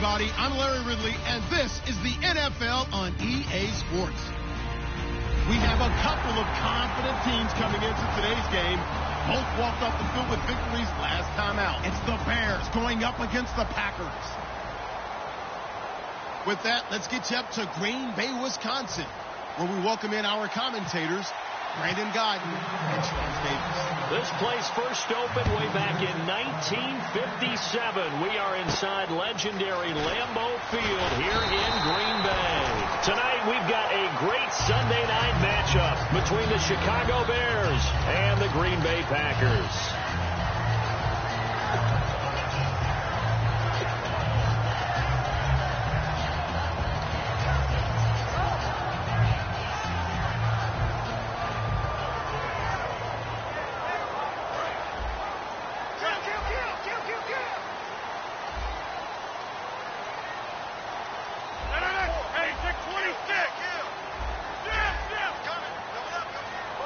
everybody. I'm Larry Ridley, and this is the NFL on EA Sports. We have a couple of confident teams coming into today's game. Both walked off the field with victories last time out. It's the Bears going up against the Packers. With that, let's get you up to Green Bay, Wisconsin, where we welcome in our commentators, Brandon Guyton and Charles Davis. This place first opened way back in 1957. We are inside legendary Lambeau Field here in Green Bay. Tonight we've got a great Sunday night matchup between the Chicago Bears and the Green Bay Packers.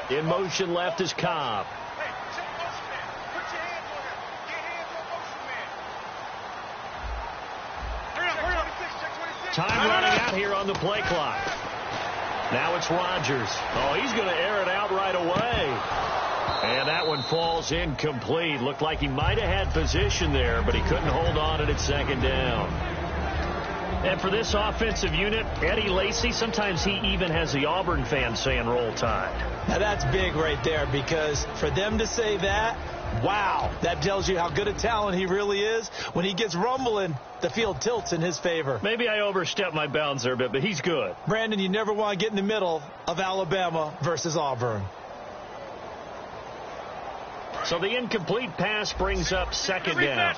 In motion left is Cobb. Time running out here on the play clock. Now it's Rodgers. Oh, he's going to air it out right away. And that one falls incomplete. Looked like he might have had position there, but he couldn't hold on at second down. And for this offensive unit, Eddie Lacy, sometimes he even has the Auburn fans saying roll tide. Now that's big right there, because for them to say that, wow, that tells you how good a talent he really is. When he gets rumbling, the field tilts in his favor. Maybe I overstepped my bounds there a bit, but he's good. Brandon, you never want to get in the middle of Alabama versus Auburn. So the incomplete pass brings up second down.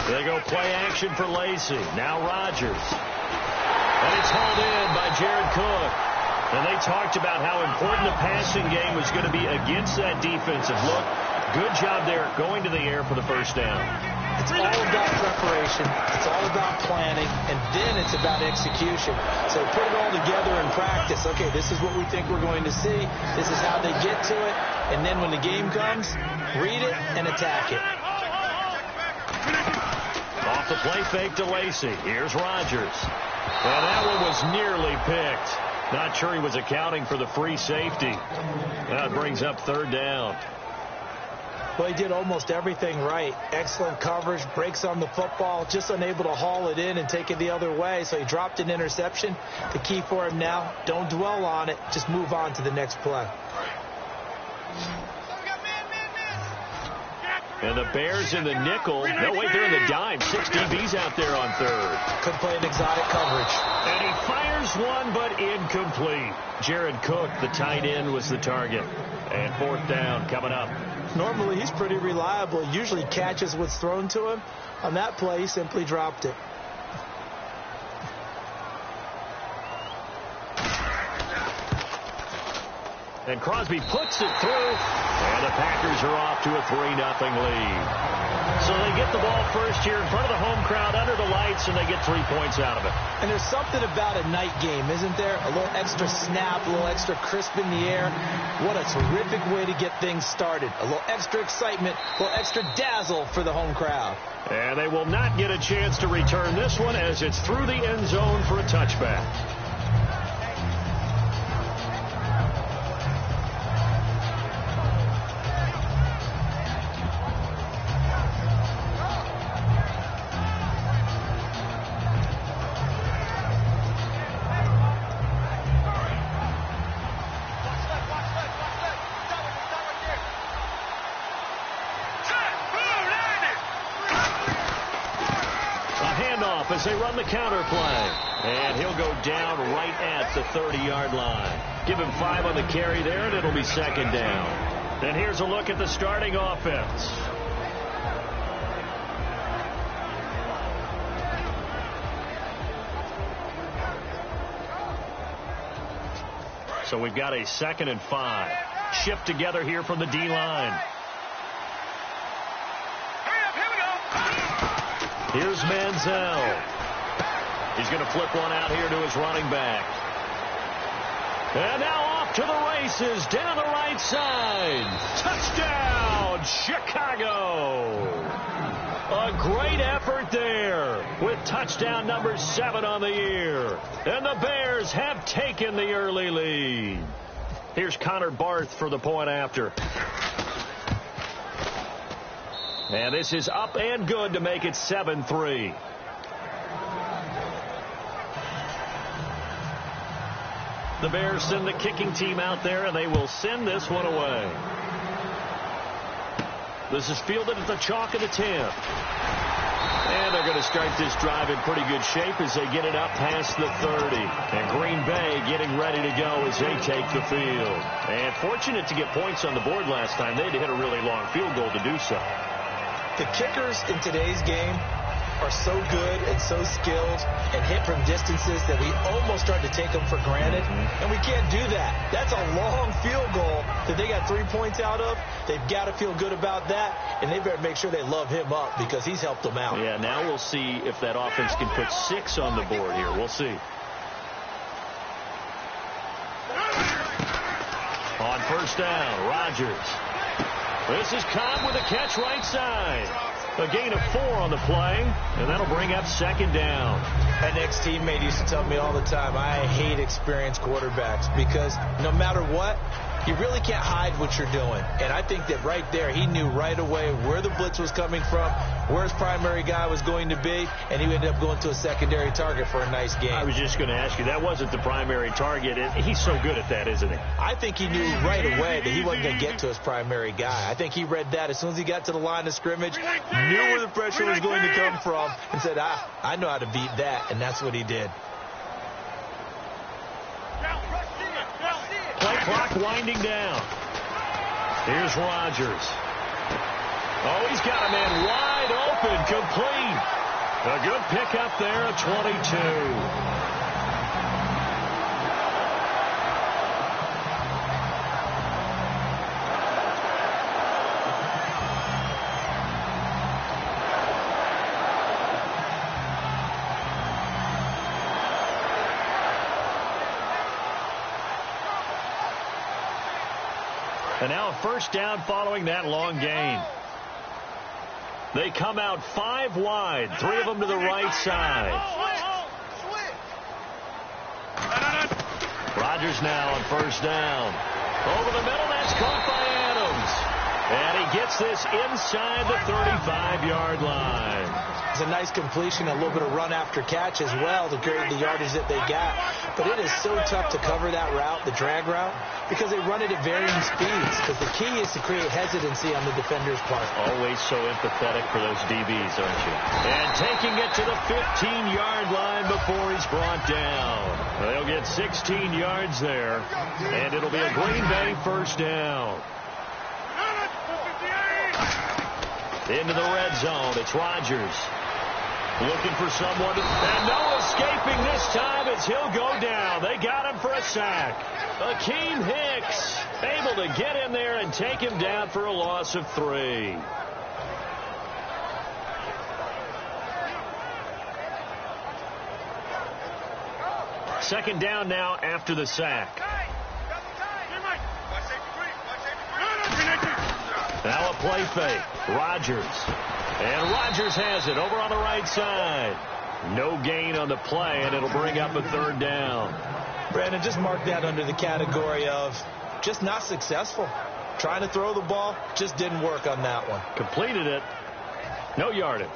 They go play action for Lacy. Now Rodgers. And it's hauled in by Jared Cook. And they talked about how important the passing game was going to be against that defensive look. Good job there going to the air for the first down. It's all about preparation. It's all about planning. And then it's about execution. So put it all together in practice. Okay, this is what we think we're going to see. This is how they get to it. And then when the game comes, read it and attack it. Off the play fake to Lacy. Here's Rodgers. Well, that one was nearly picked. Not sure he was accounting for the free safety. That brings up third down. Well, he did almost everything right. Excellent coverage, breaks on the football, just unable to haul it in and take it the other way. So he dropped an interception. The key for him now, don't dwell on it. Just move on to the next play. And the Bears in the nickel. No, wait, they're in the dime. 6 DBs out there on third. Could play an exotic coverage. And he fires one, but incomplete. Jared Cook, the tight end, was the target. And fourth down coming up. Normally, he's pretty reliable. He usually catches what's thrown to him. On that play, he simply dropped it. And Crosby puts it through. And the Packers are off to a 3-0 lead. So they get the ball first here in front of the home crowd under the lights, and they get 3 points out of it. And there's something about a night game, isn't there? A little extra snap, a little extra crisp in the air. What a terrific way to get things started. A little extra excitement, a little extra dazzle for the home crowd. And they will not get a chance to return this one as it's through the end zone for a touchback. As they run the counter play. And he'll go down right at the 30-yard line. Give him 5 on the carry there, and it'll be second down. And here's a look at the starting offense. So we've got a 2nd and 5. Shift together here from the D-line. Here's Manziel. He's going to flip one out here to his running back. And now off to the races down the right side. Touchdown, Chicago. A great effort there with touchdown number 7 on the year. And the Bears have taken the early lead. Here's Connor Barth for the point after. And this is up and good to make it 7-3. The Bears send the kicking team out there, and they will send this one away. This is fielded at the chalk of the 10. And they're going to start this drive in pretty good shape as they get it up past the 30. And Green Bay getting ready to go as they take the field. And fortunate to get points on the board last time. They had to hit a really long field goal to do so. The kickers in today's game are so good and so skilled and hit from distances that we almost start to take them for granted. And we can't do that. That's a long field goal that they got 3 points out of. They've got to feel good about that, and they better make sure they love him up because he's helped them out. Yeah, now we'll see if that offense can put 6 on the board here. We'll see. On first down, Rodgers. This is Cobb with a catch right side. A gain of 4 on the play, and that'll bring up second down. An ex-teammate used to tell me all the time, I hate experienced quarterbacks because no matter what, you really can't hide what you're doing. And I think that right there, he knew right away where the blitz was coming from, where his primary guy was going to be, and he ended up going to a secondary target for a nice game. I was just going to ask you, that wasn't the primary target. He's so good at that, isn't he? I think he knew right away that he wasn't going to get to his primary guy. I think he read that as soon as he got to the line of scrimmage, knew where the pressure was going to come from, and said, I know how to beat that, and that's what he did. Play clock winding down. Here's Rodgers. Oh, he's got a man wide open, complete. A good pickup there at 22. And now a first down following that long gain. They come out 5 wide, 3 of them to the right side. Rodgers now on first down. Over the middle, that's caught by Adams. And he gets this inside the 35-yard line. It's a nice completion, a little bit of run after catch as well to create the yardage that they got. But it is so tough to cover that route, the drag route, because they run it at varying speeds. Because the key is to create hesitancy on the defender's part. Always so empathetic for those DBs, aren't you? And taking it to the 15-yard line before he's brought down. They'll get 16 yards there, and it'll be a Green Bay first down. Into the red zone, it's Rodgers. Looking for someone, and no escaping this time as he'll go down. They got him for a sack. Akeem Hicks able to get in there and take him down for a loss of 3. Second down now after the sack. Now a play fake. Rodgers. And Rodgers has it over on the right side. No gain on the play, and it'll bring up a third down. Brandon, just mark that under the category of just not successful. Trying to throw the ball, just didn't work on that one. Completed it. No yardage.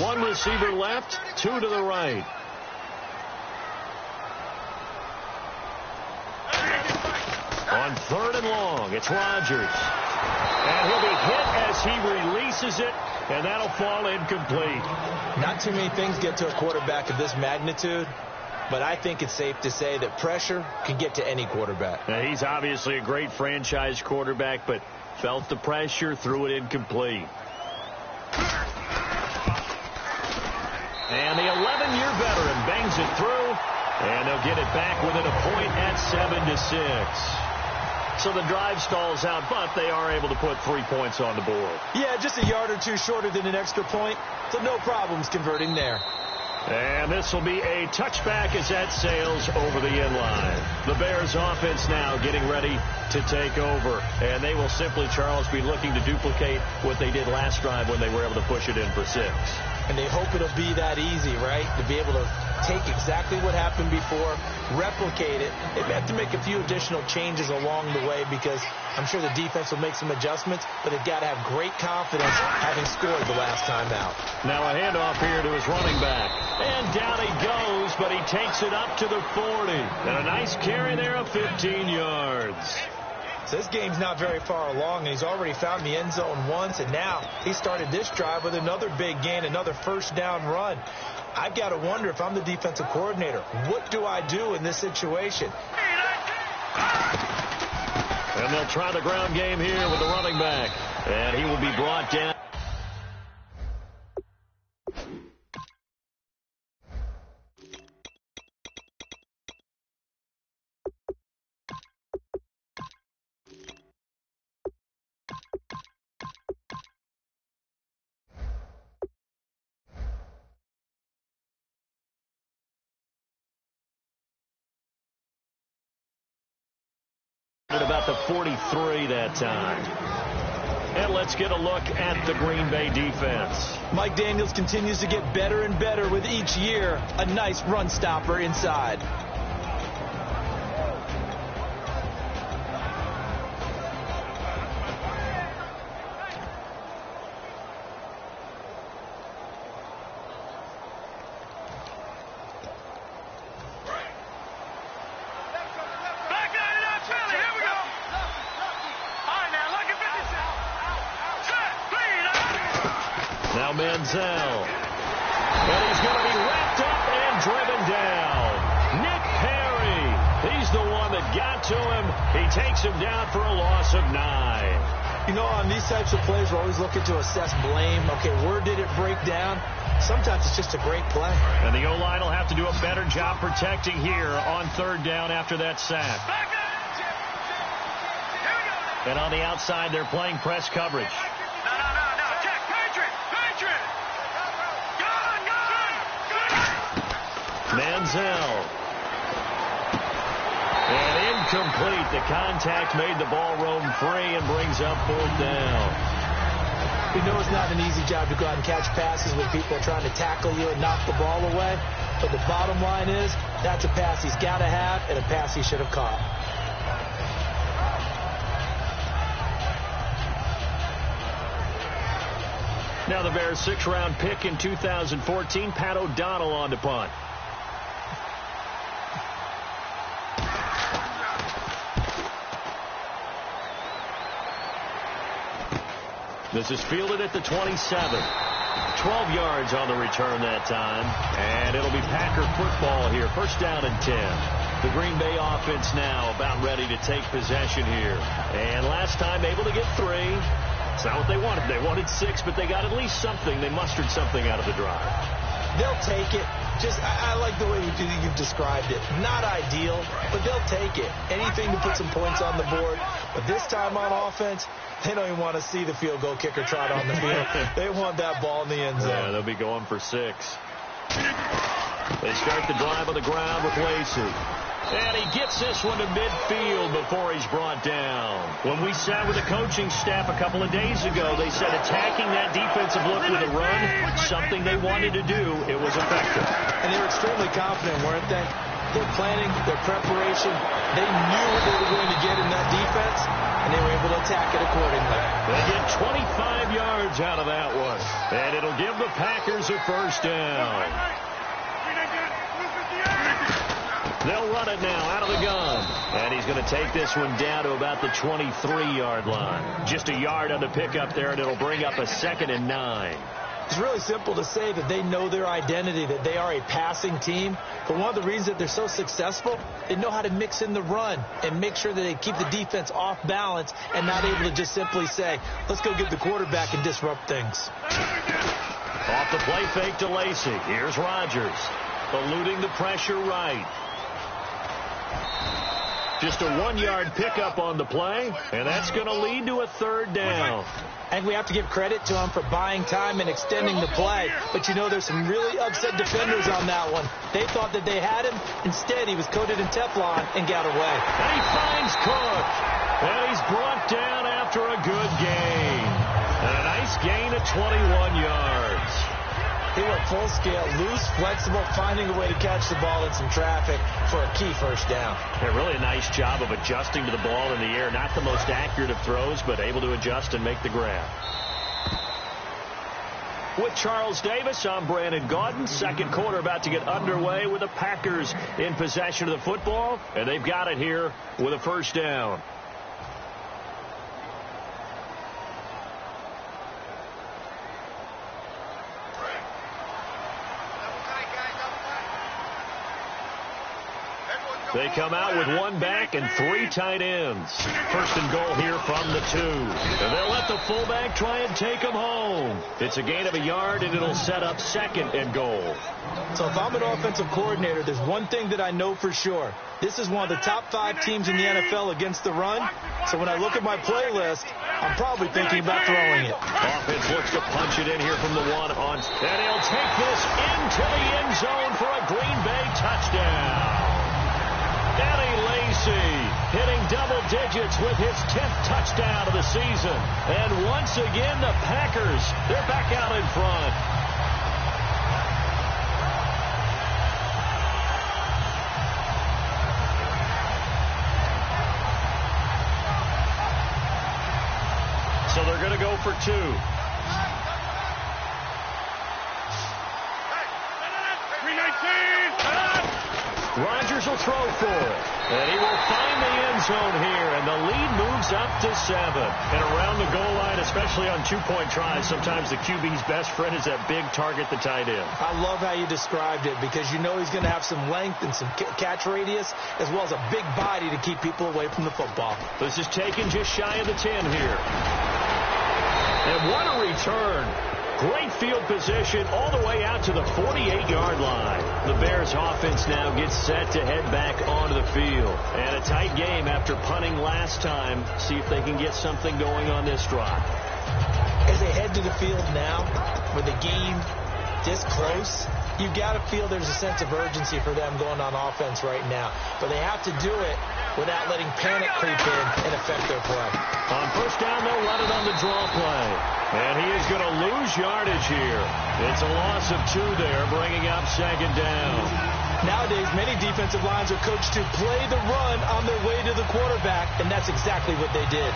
One receiver left, 2 to the right. On third and long, it's Rodgers. And he'll be hit as he releases it, and that'll fall incomplete. Not too many things get to a quarterback of this magnitude, but I think it's safe to say that pressure can get to any quarterback. Now, he's obviously a great franchise quarterback, but felt the pressure, threw it incomplete. And the 11-year veteran bangs it through, and they'll get it back within a point at 7-6. so the drive stalls out, but they are able to put 3 points on the board. Yeah, just a yard or two shorter than an extra point, so no problems converting there. And this will be a touchback as that sails over the inline. The Bears offense now getting ready to take over. And they will simply, Charles, be looking to duplicate what they did last drive when they were able to push it in for 6. And they hope it'll be that easy, right? To be able to take exactly what happened before, replicate it. They may have to make a few additional changes along the way because I'm sure the defense will make some adjustments, but they've got to have great confidence having scored the last time out. Now a handoff here to his running back. And down he goes, but he takes it up to the 40. And a nice carry there of 15 yards. So this game's not very far along, and he's already found the end zone once, and now he started this drive with another big gain, another first down run. I've got to wonder if I'm the defensive coordinator, what do I do in this situation? And they'll try the ground game here with the running back. And he will be brought down. About the 43 that time. And let's get a look at the Green Bay defense. Mike Daniels continues to get better and better with each year. A nice run stopper inside. Menzel. And he's going to be wrapped up and driven down. Nick Perry. He's the one that got to him. He takes him down for a loss of 9. You know, on these types of plays, we're always looking to assess blame. Okay, where did it break down? Sometimes it's just a great play. And the O-line will have to do a better job protecting here on 3rd down after that sack. And on the outside, they're playing press coverage. Manziel. And incomplete. The contact made the ball roam free and brings up 4th down. We know it's not an easy job to go out and catch passes when people are trying to tackle you and knock the ball away. But the bottom line is, that's a pass he's got to have and a pass he should have caught. Now the Bears' 6th-round pick in 2014, Pat O'Donnell on to punt. This is fielded at the 27. 12 yards on the return that time. And it'll be Packer football here. 1st down and 10. The Green Bay offense now about ready to take possession here. And last time able to get 3. It's not what they wanted. They wanted 6, but they got at least something. They mustered something out of the drive. They'll take it. I like the way you've described it. Not ideal, but they'll take it. Anything to put some points on the board. But this time on offense, they don't even want to see the field goal kicker trot on the field. They want that ball in the end zone. Yeah, they'll be going for 6. They start the drive on the ground with Lacey. And he gets this one to midfield before he's brought down. When we sat with the coaching staff a couple of days ago, they said attacking that defensive look with a run, something they wanted to do, it was effective. And they were extremely confident, weren't they? Their planning, their preparation, they knew what they were going to get in that defense, and they were able to attack it accordingly. They get 25 yards out of that one, and it'll give the Packers a 1st down. They'll run it now out of the gun. And he's going to take this one down to about the 23-yard line. Just a yard on the pickup there, and it'll bring up a 2nd and 9. It's really simple to say that they know their identity, that they are a passing team. But one of the reasons that they're so successful, they know how to mix in the run and make sure that they keep the defense off balance and not able to just simply say, let's go get the quarterback and disrupt things. Off the play fake to Lacey. Here's Rodgers. Eluding the pressure right. Just a 1-yard pickup on the play, and that's going to lead to a 3rd down. I think we have to give credit to him for buying time and extending the play. But, you know, there's some really upset defenders on that one. They thought that they had him. Instead, he was coated in Teflon and got away. And he finds Cook. And he's brought down after a good gain. And a nice gain of 21 yards. He went full scale, loose, flexible, finding a way to catch the ball in some traffic for a key 1st down. Yeah, really a nice job of adjusting to the ball in the air. Not the most accurate of throws, but able to adjust and make the grab. With Charles Davis, I'm Brandon Gaudin. 2nd quarter about to get underway with the Packers in possession of the football. And they've got it here with a 1st down. They come out with 1 back and 3 tight ends. 1st and goal here from the 2. And they'll let the fullback try and take them home. It's a gain of a yard, and it'll set up 2nd and goal. So if I'm an offensive coordinator, there's one thing that I know for sure. This is one of the top 5 teams in the NFL against the run. So when I look at my playlist, I'm probably thinking about throwing it. Offense looks to punch it in here from the 1 on. And he'll take this into the end zone for a Green Bay touchdown. Eddie Lacy hitting double digits with his 10th touchdown of the season. And once again, the Packers, they're back out in front. So they're going to go for 2. Rodgers will throw for it. And he will find the end zone here. And the lead moves up to 7. And around the goal line, especially on 2-point tries, sometimes the QB's best friend is that big target, the tight end. I love how you described it because you know he's going to have some length and some catch radius as well as a big body to keep people away from the football. This is taken just shy of the 10 here. And what a return. Great field position all the way out to the 48-yard line. The Bears offense now gets set to head back onto the field. And a tight game after punting last time. See if they can get something going on this drive. As they head to the field now, with the game this close, you've got to feel there's a sense of urgency for them going on offense right now. But they have to do it without letting panic creep in and affect their play. On 1st down, they'll run it on the draw play. And he is going to lose yardage here. It's a loss of 2 there, bringing up 2nd down. Nowadays, many defensive lines are coached to play the run on their way to the quarterback, and that's exactly what they did.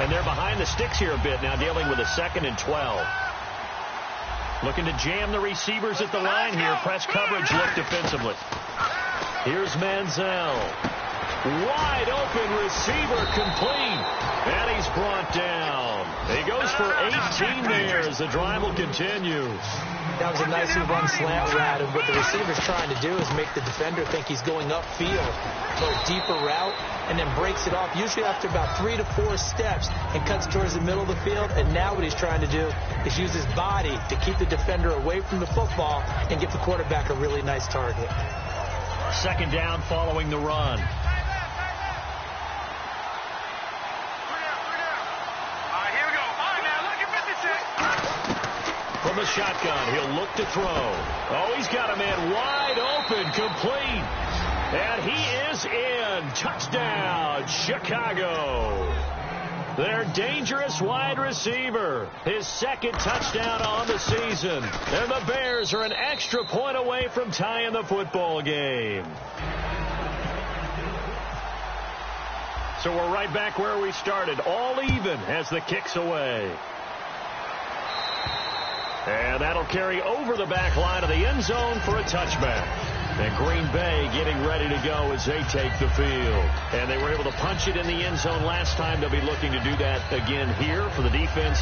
And they're behind the sticks here a bit now, dealing with a 2nd and 12. Looking to jam the receivers at the line here. Press coverage look defensively. Here's Manziel. Wide open receiver complete. And he's brought down. He goes for 18 there as the drive will continue. That was a nicely run slant route, and what the receiver's trying to do is make the defender think he's going upfield, go deeper route, and then breaks it off, usually after about 3 to 4 steps, and cuts towards the middle of the field. And now what he's trying to do is use his body to keep the defender away from the football and give the quarterback a really nice target. 2nd down following the run. From the shotgun, he'll look to throw. Oh, he's got a man wide open, complete. And he is in. Touchdown, Chicago. Their dangerous wide receiver. His 2nd touchdown on the season. And the Bears are an extra point away from tying the football game. So we're right back where we started. All even as the kick's away. And that'll carry over the back line of the end zone for a touchback. And Green Bay getting ready to go as they take the field. And they were able to punch it in the end zone last time. They'll be looking to do that again here for the defense.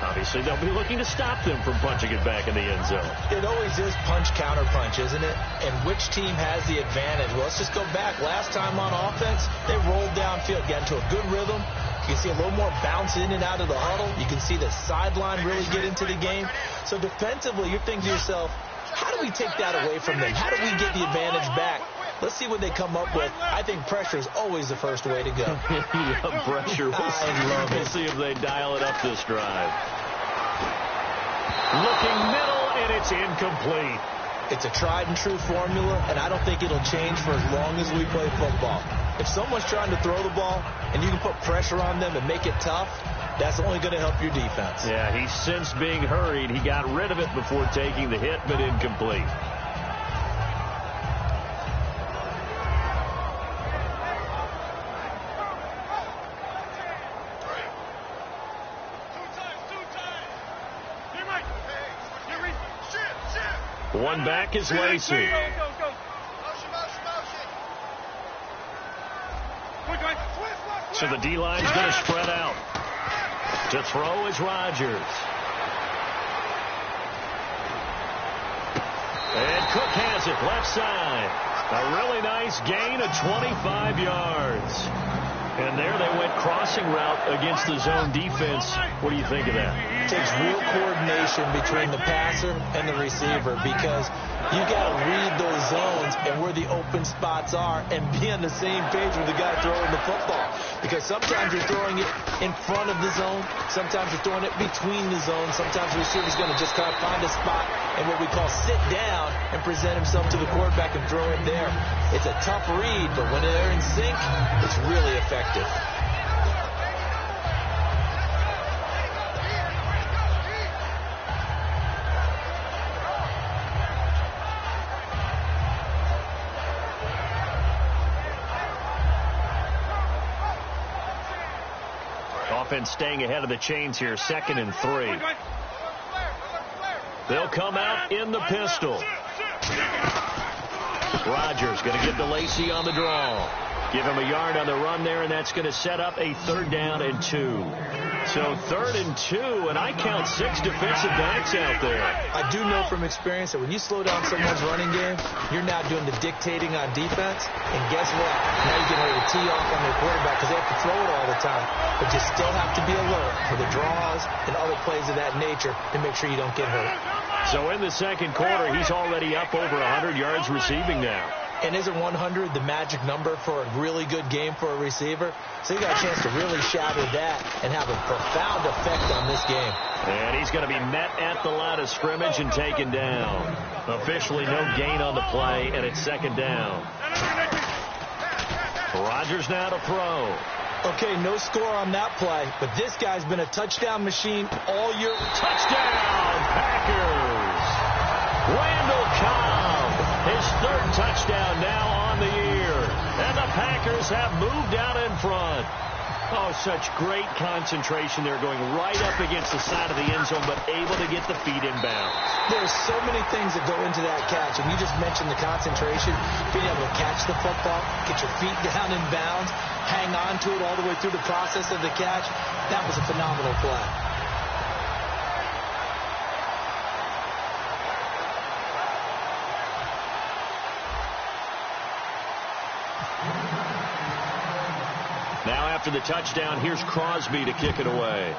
Obviously, they'll be looking to stop them from punching it back in the end zone. It always is punch-counter-punch, isn't it? And which team has the advantage? Well, let's just go back. Last time on offense, they rolled downfield, got into a good rhythm, You can see a little more bounce in and out of the huddle. You can see the sideline really get into the game. So defensively, you're thinking to yourself, how do we take that away from them? How do we get the advantage back? Let's see what they come up with. I think pressure is always the first way to go. You love pressure. We'll see if they dial it up this drive. Looking middle, and it's incomplete. It's a tried-and-true formula, and I don't think it'll change for as long as we play football. If someone's trying to throw the ball and you can put pressure on them and make it tough, that's only going to help your defense. Yeah, he's since being hurried. He got rid of it before taking the hit, but incomplete. One back is Lacey. So the D-line's going to spread out. To throw is Rodgers. And Cook has it left side. A really nice gain of 25 yards. And there they went crossing route against the zone defense. What do you think of that? It takes real coordination between the passer and the receiver because you got to read those zones and where the open spots are and be on the same page with the guy throwing the football. Because sometimes you're throwing it in front of the zone. Sometimes you're throwing it between the zones. Sometimes the receiver's going to just kind of find a spot and what we call sit down and present himself to the quarterback and throw it there. It's a tough read, but when they're in sync, it's really effective. Offense staying ahead of the chains here, 2nd and 3. They'll come out in the pistol. Rodgers going to give to Lacey on the draw. Give him a yard on the run there, and that's going to set up a 3rd down and 2. So 3rd and 2, and I count 6 defensive backs out there. I do know from experience that when you slow down someone's running game, you're now doing the dictating on defense. And guess what? Now you're getting ready to tee off on their quarterback because they have to throw it all the time. But you still have to be alert for the draws and other plays of that nature to make sure you don't get hurt. So in the 2nd quarter, he's already up over 100 yards receiving now. And isn't 100 the magic number for a really good game for a receiver? So you got a chance to really shatter that and have a profound effect on this game. And he's going to be met at the line of scrimmage and taken down. Officially no gain on the play, and it's 2nd down. Rodgers now to throw. Okay, no score on that play, but this guy's been a touchdown machine all year. Touchdown, Packers! Randall Cobb, his 3rd touchdown now on the year. And the Packers have moved out in front. Oh, such great concentration there, going right up against the side of the end zone, but able to get the feet inbound. There's so many things that go into that catch, and you just mentioned the concentration, being able to catch the football, get your feet down in bounds, hang on to it all the way through the process of the catch. That was a phenomenal play. Now after the touchdown, here's Crosby to kick it away.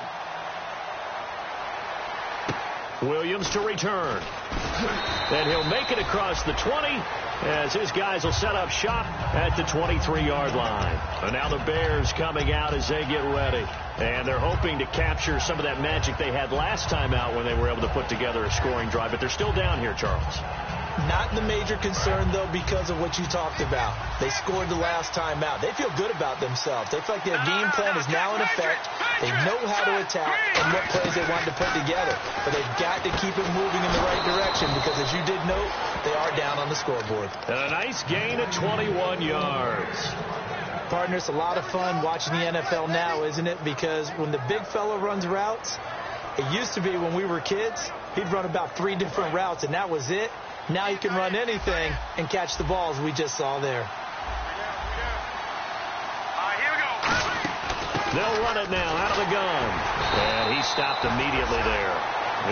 Williams to return. And he'll make it across the 20 as his guys will set up shop at the 23-yard line. And now the Bears coming out as they get ready. And they're hoping to capture some of that magic they had last time out when they were able to put together a scoring drive. But they're still down here, Charles. Not the major concern, though, because of what you talked about. They scored the last time out. They feel good about themselves. They feel like their game plan is now in effect. They know how to attack and what plays they want to put together. But they've got to keep it moving in the right direction because, as you did note, they are down on the scoreboard. And a nice gain of 21 yards. Partner, it's a lot of fun watching the NFL now, isn't it? Because when the big fella runs routes, it used to be when we were kids, he'd run about 3 different routes, and that was it. Now you can run anything and catch the balls we just saw there. They'll run it now out of the gun. And he stopped immediately there.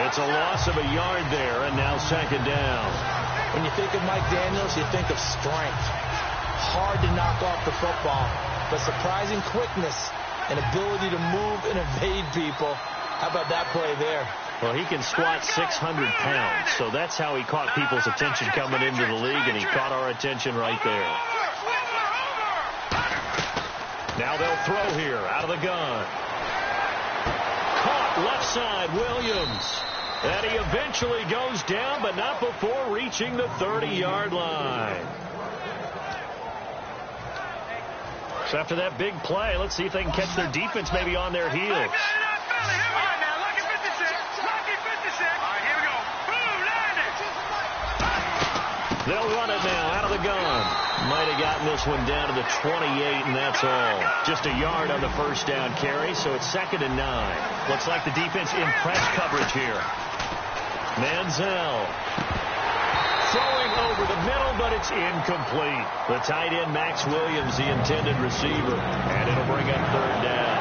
It's a loss of a yard there, and now 2nd down. When you think of Mike Daniels, you think of strength. Hard to knock off the football, but surprising quickness an ability to move and evade people. How about that play there? Well, he can squat 600 pounds, so that's how he caught people's attention coming into the league, and he caught our attention right there. Now they'll throw here out of the gun. Caught left side, Williams. And he eventually goes down, but not before reaching the 30-yard line. So after that big play, let's see if they can catch their defense maybe on their heels. They'll run it now out of the gun. Might have gotten this one down to the 28, and that's all. Just a yard on the first down carry, so it's 2nd and 9. Looks like the defense in press coverage here. Manziel throwing over the middle, but it's incomplete. The tight end, Max Williams, the intended receiver, and it'll bring up 3rd down.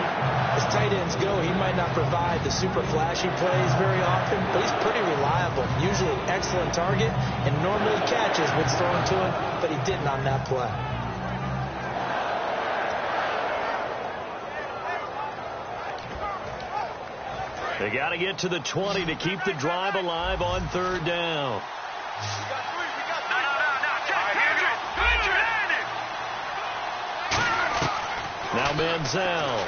As tight ends go, he might not provide the super flashy plays very often, but he's pretty reliable. Usually an excellent target, and normally catches what's thrown to him, but he didn't on that play. They got to get to the 20 to keep the drive alive on 3rd down. Now Manziel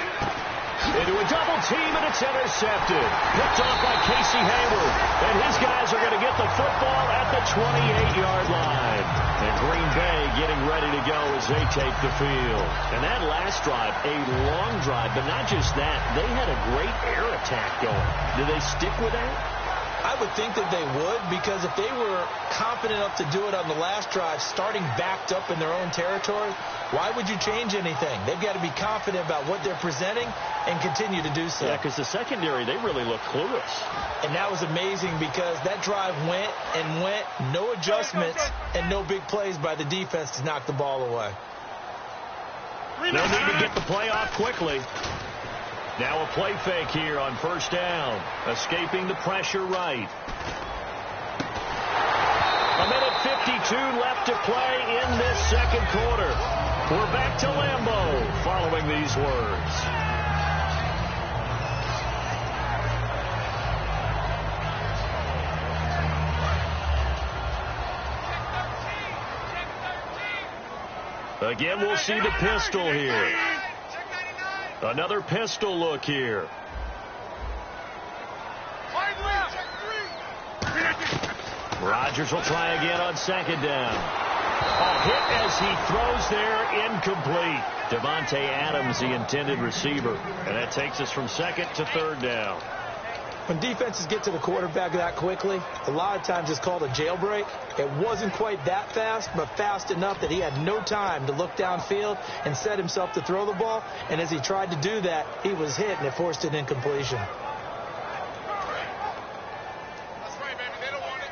into a double team, and it's intercepted. Picked off by Casey Hayward. And his guys are going to get the football at the 28-yard line. And Green Bay getting ready to go as they take the field. And that last drive, a long drive, but not just that. They had a great air attack going. Do they stick with that? I would think that they would, because if they were confident enough to do it on the last drive, starting backed up in their own territory, why would you change anything? They've got to be confident about what they're presenting and continue to do so. Yeah, because the secondary, they really look clueless. And that was amazing because that drive went and went, no adjustments, and no big plays by the defense to knock the ball away. They'll need to get the play off quickly. Now a play fake here on 1st down. Escaping the pressure right. 1:52 left to play in this 2nd quarter. We're back to Lambeau following these words. Again, we'll see the pistol here. Another pistol look here. Rodgers will try again on 2nd down. A hit as he throws there, incomplete. Devontae Adams, the intended receiver. And that takes us from 2nd to 3rd down. When defenses get to the quarterback that quickly, a lot of times it's called a jailbreak. It wasn't quite that fast, but fast enough that he had no time to look downfield and set himself to throw the ball. And as he tried to do that, he was hit, and it forced an incompletion. That's right, baby. They don't want it.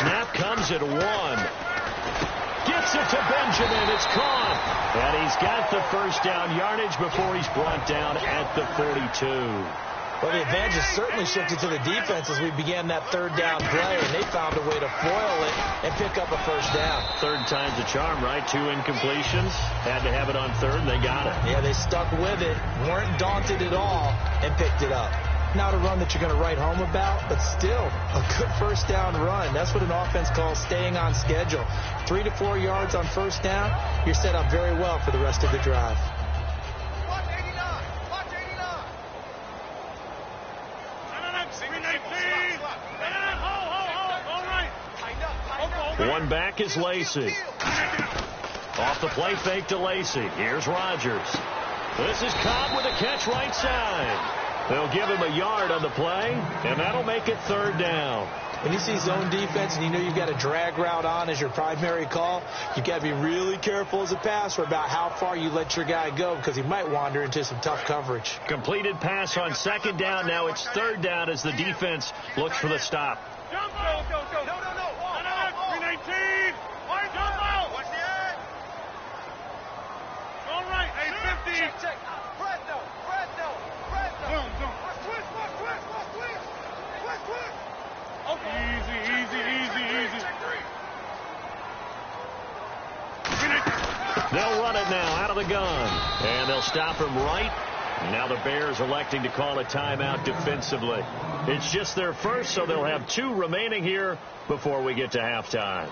Snap comes at 1. Gets it to Benjamin. It's caught. And he's got the 1st down yardage before he's brought down at the 42. Well, the advantage has certainly shifted to the defense as we began that 3rd down play, and they found a way to foil it and pick up a 1st down. 3rd time's a charm, right? 2 incompletions. Had to have it on 3rd, and they got it. Yeah, they stuck with it, weren't daunted at all, and picked it up. Not a run that you're going to write home about, but still a good 1st down run. That's what an offense calls staying on schedule. 3 to 4 yards on 1st down, you're set up very well for the rest of the drive. One back is Lacey. Off the play fake to Lacey. Here's Rodgers. This is Cobb with a catch right side. They'll give him a yard on the play, and that'll make it 3rd down. When you see zone defense and you know you've got a drag route on as your primary call, you've got to be really careful as a passer about how far you let your guy go because he might wander into some tough coverage. Completed pass on 2nd down. Now it's 3rd down as the defense looks for the stop. Jump ball. Go. No. 319. Jump ball. Watch the edge. All right. Hey, 50. Check. Fred, run it now out of the gun. And they'll stop him right. Now the Bears electing to call a timeout defensively. It's just their first, so they'll have 2 remaining here before we get to halftime.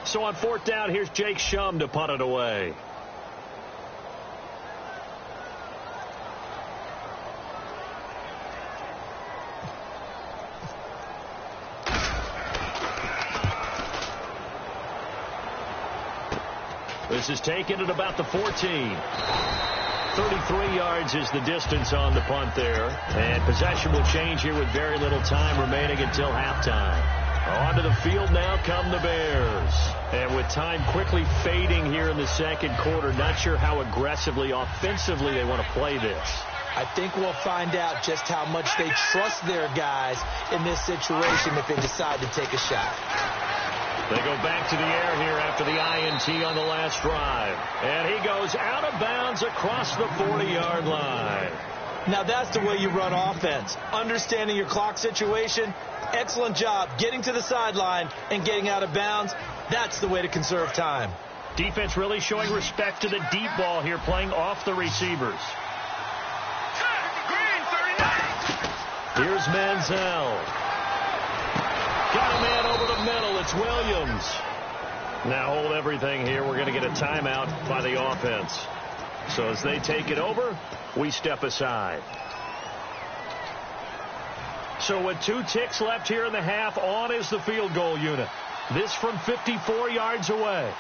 So on 4th down, here's JaKSunn to punt it away. This is taken at about the 14. 33 yards is the distance on the punt there. And possession will change here with very little time remaining until halftime. Onto the field now come the Bears. And with time quickly fading here in the second quarter, not sure how aggressively, offensively they want to play this. I think we'll find out just how much they trust their guys in this situation if they decide to take a shot. They go back to the air here after the INT on the last drive. And he goes out of bounds across the 40-yard line. Now that's the way you run offense. Understanding your clock situation. Excellent job getting to the sideline and getting out of bounds. That's the way to conserve time. Defense really showing respect to the deep ball here, playing off the receivers. Here's Manziel. Got a man over the middle. It's Williams. Now hold everything here. We're going to get a timeout by the offense. So as they take it over, we step aside. So with 2 ticks left here in the half, on is the field goal unit. This from 54 yards away.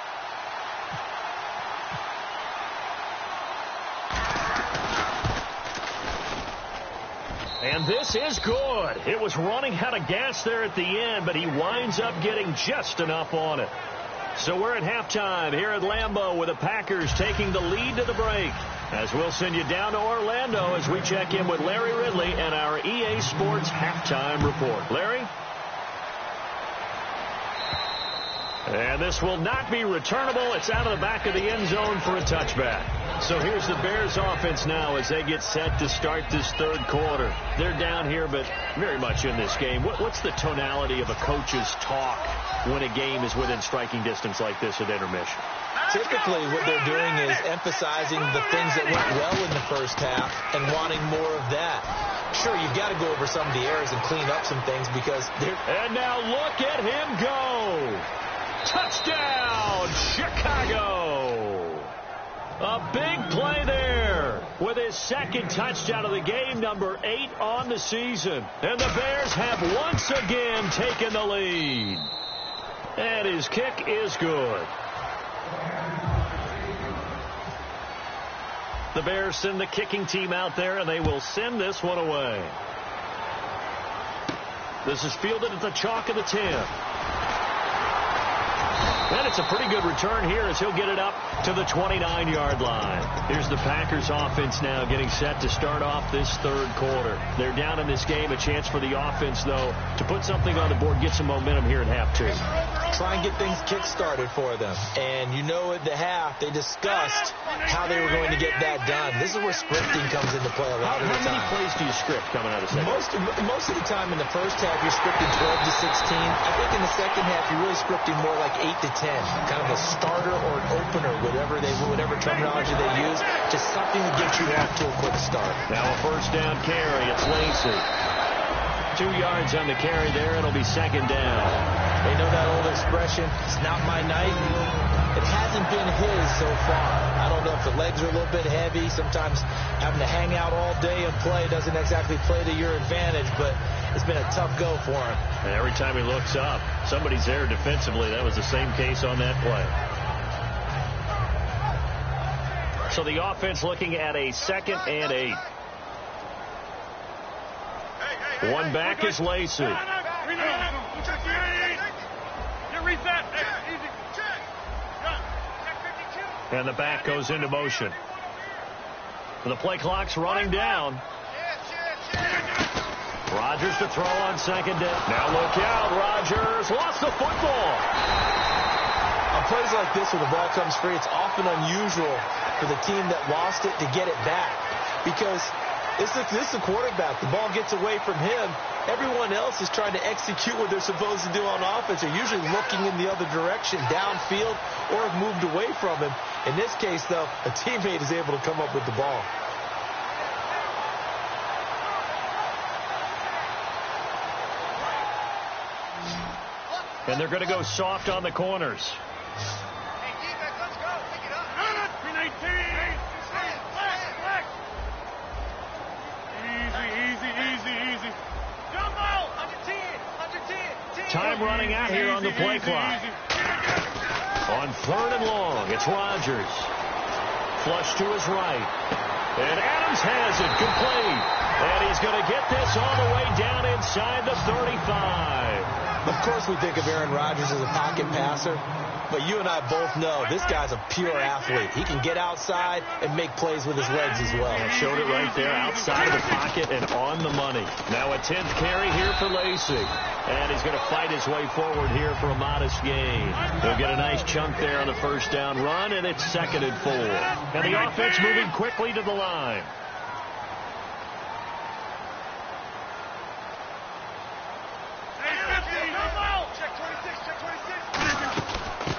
And this is good. It was running out of gas there at the end, but he winds up getting just enough on it. So we're at halftime here at Lambeau with the Packers taking the lead to the break. As we'll send you down to Orlando as we check in with Larry Ridley and our EA Sports halftime report. Larry? And this will not be returnable. It's out of the back of the end zone for a touchback. So here's the Bears offense now as they get set to start this third quarter. They're down here, but very much in this game. What's the tonality of a coach's talk when a game is within striking distance like this at intermission? Typically what they're doing is emphasizing the things that went well in the first half and wanting more of that. Sure, you've got to go over some of the errors and clean up some things because they're... And now look at him go! Touchdown, Chicago! A big play there with his second touchdown of the game, number 8 on the season. And the Bears have once again taken the lead. And his kick is good. The Bears send the kicking team out there, and they will send this one away. This is fielded at the chalk of the 10. And it's a pretty good return here as he'll get it up to the 29-yard line. Here's the Packers offense now getting set to start off this third quarter. They're down in this game. A chance for the offense, though, to put something on the board, get some momentum here at half 2. Try and get things kick-started for them. And you know at the half, they discussed how they were going to get that done. This is where scripting comes into play a lot of the time. How many plays do you script coming out of the second? Most of the time in the first half, you're scripting 12 to 16. I think in the second half, you're really scripting more like 8 to 10. Kind of a starter or an opener, whatever terminology they use. Just something to get you off to a quick start. Now a first down carry. It's Lacey. 2 yards on the carry there. It'll be second down. They know that old expression, it's not my night. It hasn't been his so far. I don't know if the legs are a little bit heavy. Sometimes having to hang out all day and play doesn't exactly play to your advantage, but it's been a tough go for him. And every time he looks up, somebody's there defensively. That was the same case on that play. So the offense looking at a 2nd and 8. One back is Lacey. And the back goes into motion. The play clock's running down. Rodgers to throw on second down. Now look out, Rodgers lost the football. On plays like this where the ball comes free, it's often unusual for the team that lost it to get it back. Because This is a quarterback. The ball gets away from him. Everyone else is trying to execute what they're supposed to do on offense. They're usually looking in the other direction, downfield, or have moved away from him. In this case, though, a teammate is able to come up with the ball. And they're going to go soft on the corners. Hey, defense, let's go. Pick it up. 319. Easy. Jumbo. 110. Time running out here on the play clock. On 3rd and long, it's Rodgers. Flush to his right. And Adams has it complete. And he's going to get this all the way down inside the 35. Of course we think of Aaron Rodgers as a pocket passer, but you and I both know this guy's a pure athlete. He can get outside and make plays with his legs as well. I showed it right there, outside of the pocket and on the money. Now a 10th carry here for Lacy. And he's going to fight his way forward here for a modest gain. He'll get a nice chunk there on the first down run, and it's 2nd and 4. And the offense moving quickly to the line.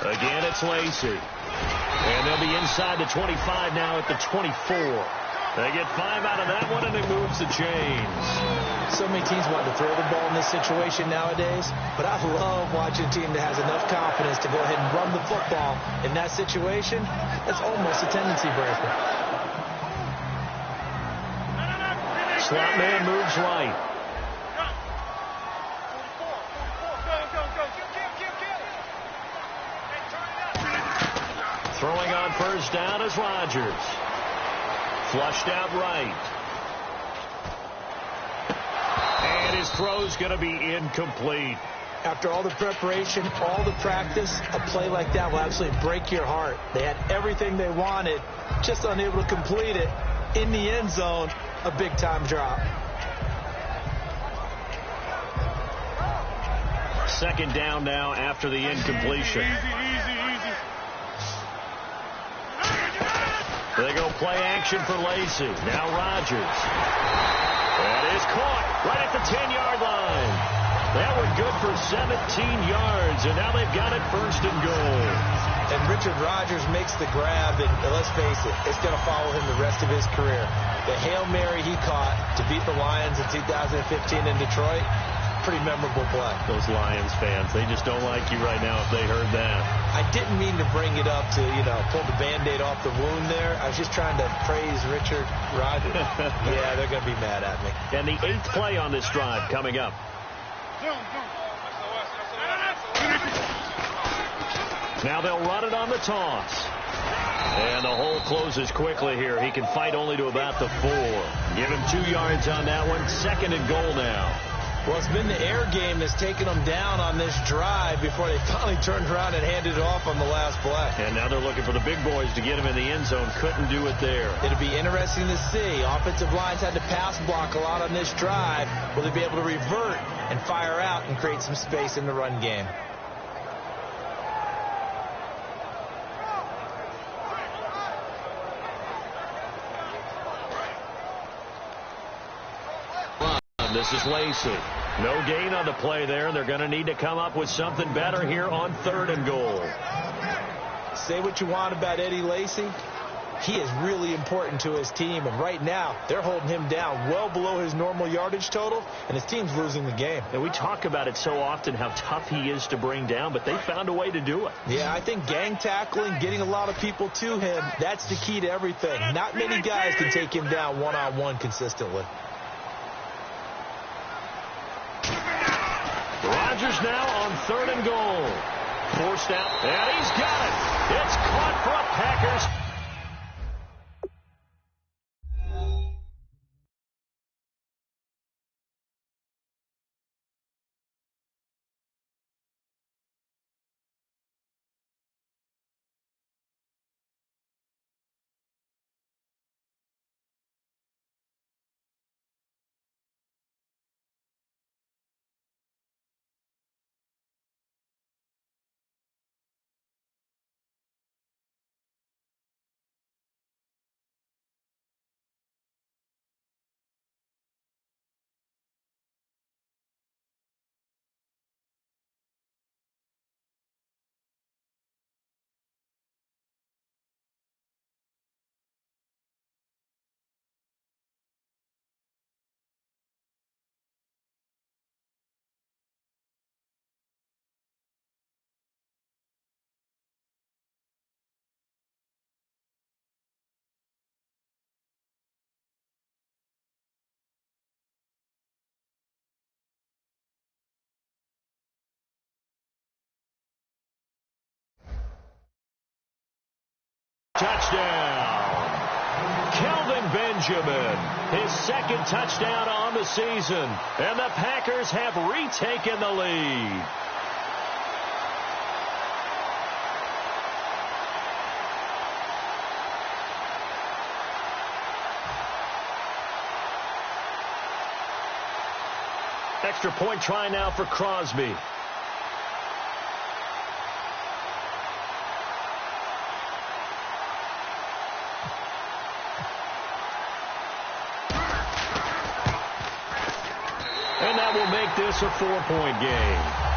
Again, it's Lacy. And they'll be inside the 25 now at the 24. They get 5 out of that one, and it moves the chains. So many teams want to throw the ball in this situation nowadays, but I love watching a team that has enough confidence to go ahead and run the football. In that situation, that's almost a tendency breaker. Slot man moves right. Throwing on first down is Rodgers. Flushed out right. And his throw's going to be incomplete. After all the preparation, all the practice, a play like that will absolutely break your heart. They had everything they wanted, just unable to complete it. In the end zone, a big-time drop. 2nd down now after the incompletion. They go play action for Lacy. Now Rodgers. That is caught right at the 10-yard line. That one good for 17 yards, and now they've got it 1st and goal. And Richard Rodgers makes the grab, and let's face it, it's going to follow him the rest of his career. The Hail Mary he caught to beat the Lions in 2015 in Detroit, pretty memorable play. Those Lions fans, they just don't like you right now if they heard that. I didn't mean to bring it up to, pull the Band-Aid off the wound there. I was just trying to praise Richard Rodgers. Yeah, they're going to be mad at me. And the 8th play on this drive coming up. Now they'll run it on the toss. And the hole closes quickly here. He can fight only to about the 4. Give him 2 yards on that one. 2nd and goal now. Well, it's been the air game that's taken them down on this drive before they finally turned around and handed it off on the last play. And now they're looking for the big boys to get him in the end zone. Couldn't do it there. It'll be interesting to see. Offensive lines had to pass block a lot on this drive. Will they be able to revert and fire out and create some space in the run game? This is Lacy. No gain on the play there. They're going to need to come up with something better here on 3rd and goal. Say what you want about Eddie Lacy. He is really important to his team, and right now they're holding him down well below his normal yardage total, and his team's losing the game. And we talk about it so often, how tough he is to bring down, but they found a way to do it. Yeah, I think gang tackling, getting a lot of people to him, that's the key to everything. Not many guys can take him down one-on-one consistently. Rodgers now on 3rd and goal. Forced out, and he's got it. It's caught for a Packers Touchdown. Kelvin Benjamin, his second touchdown on the season. And the Packers have retaken the lead. Extra point try now for Crosby. And that will make this a 4-point game.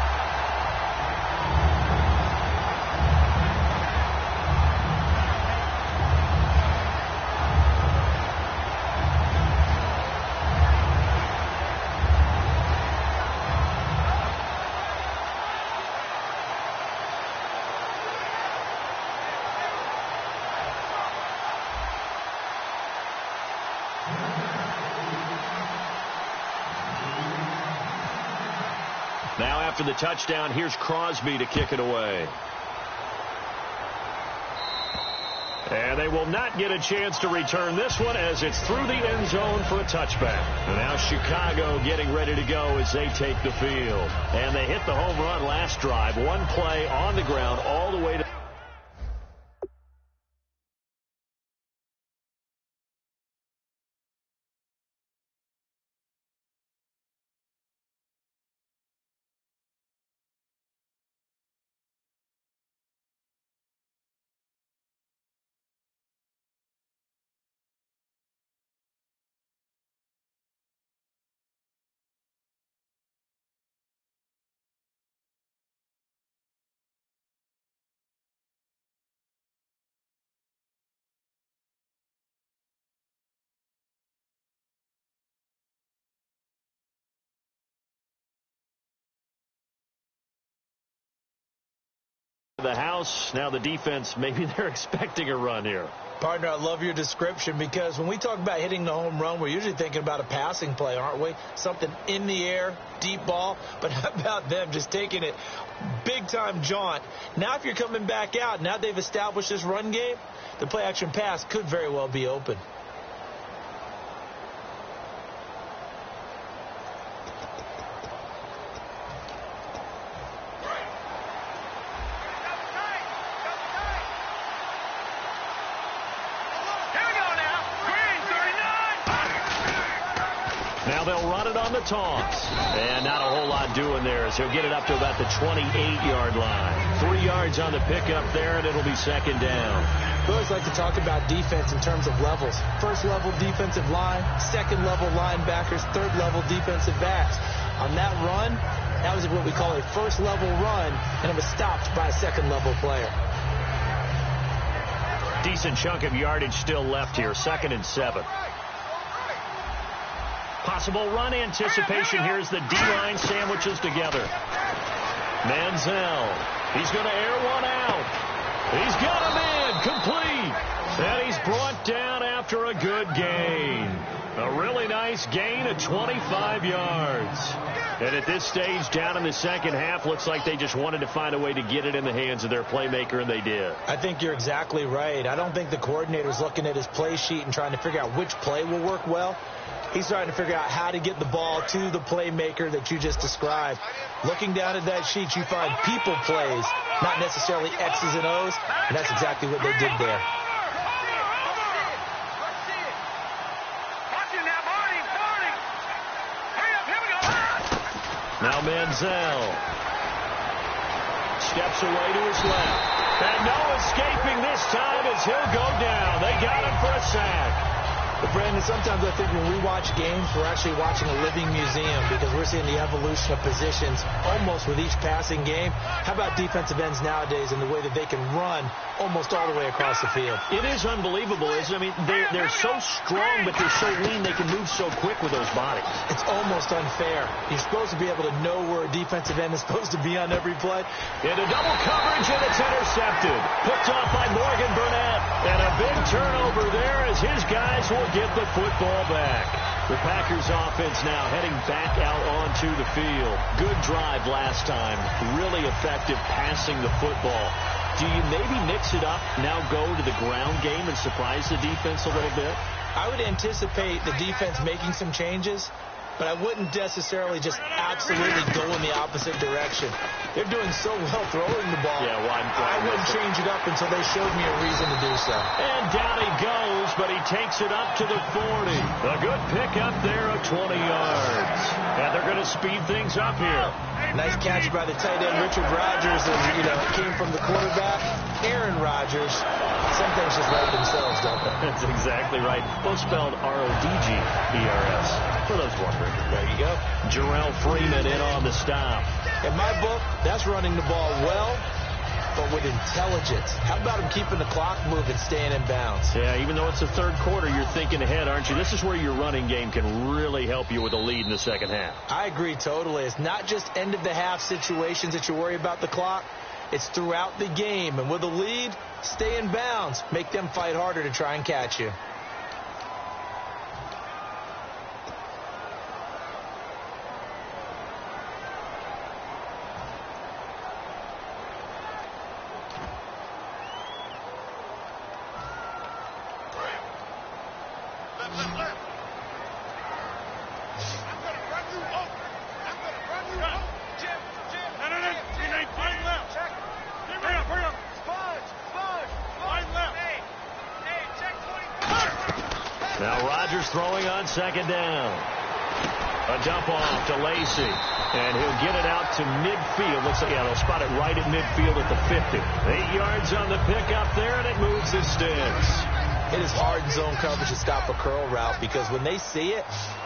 Now after the touchdown, here's Crosby to kick it away. And they will not get a chance to return this one as it's through the end zone for a touchback. And now Chicago getting ready to go as they take the field. And they hit the home run last drive. One play on the ground all the way to... the house. Now the defense, maybe they're expecting a run here. Partner, I love your description because when we talk about hitting the home run, we're usually thinking about a passing play, aren't we? Something in the air, deep ball. But how about them just taking it big-time jaunt? Now if you're coming back out, now they've established this run game, the play-action pass could very well be open. Now they'll run it on the taunts. And not a whole lot doing there as he'll get it up to about the 28-yard line. 3 yards on the pickup there, and it'll be second down. We always like to talk about defense in terms of levels. First-level defensive line, second-level linebackers, third-level defensive backs. On that run, that was what we call a first-level run, and it was stopped by a second-level player. Decent chunk of yardage still left here. 2nd and 7. Possible run anticipation here as the D-line sandwiches together. Manziel. He's going to air one out. He's got him in. Complete. And he's brought down after a good gain. A really nice gain of 25 yards. And at this stage, down in the second half, looks like they just wanted to find a way to get it in the hands of their playmaker, and they did. I think you're exactly right. I don't think the coordinator's looking at his play sheet and trying to figure out which play will work well. He's trying to figure out how to get the ball to the playmaker that you just described. Looking down at that sheet, you find people plays, not necessarily X's and O's, and that's exactly what they did there. Now Manziel steps away to his left. And no escaping this time as he'll go down. They got him for a sack. But, Brandon, sometimes I think when we watch games, we're actually watching a living museum because we're seeing the evolution of positions almost with each passing game. How about defensive ends nowadays and the way that they can run almost all the way across the field? It is unbelievable, isn't it? I mean, they're so strong, but they're so lean. They can move so quick with those bodies. It's almost unfair. You're supposed to be able to know where a defensive end is supposed to be on every play. Into double coverage, and it's intercepted. Picked off by Morgan Burnett. And a big turnover there as his guys will get the football back. The Packers offense now heading back out onto the field. Good drive last time. Really effective passing the football. do you maybe mix it up, now go to the ground game and surprise the defense a little bit? I would anticipate the defense making some changes, but I wouldn't necessarily just absolutely go in the opposite direction. They're doing so well throwing the ball. Yeah, I wouldn't change it up until they showed me a reason to do so. And down he goes, but he takes it up to the 40. A good pickup there of 20 yards. And they're going to speed things up here. Nice catch by the tight end, Richard Rodgers, and, it came from the quarterback, Aaron Rodgers. Some things just write themselves, don't they? That's exactly right. Both spelled R-O-D-G-E-R-S, for those wondering. There you go. Jarrell Freeman in on the stop. In my book, that's running the ball well, but with intelligence. How about him keeping the clock moving, staying in bounds? Yeah, even though it's the third quarter, you're thinking ahead, aren't you? This is where your running game can really help you with a lead in the second half. I agree totally. It's not just end-of-the-half situations that you worry about the clock. It's throughout the game. And with a lead, stay in bounds. Make them fight harder to try and catch you. Throwing on second down. A dump off to Lacey. And he'll get it out to midfield. Looks like, they'll spot it right at midfield at the 50. 8 yards on the pickup there, and it moves the sticks. It is hard in zone coverage to stop a curl route because when they see it,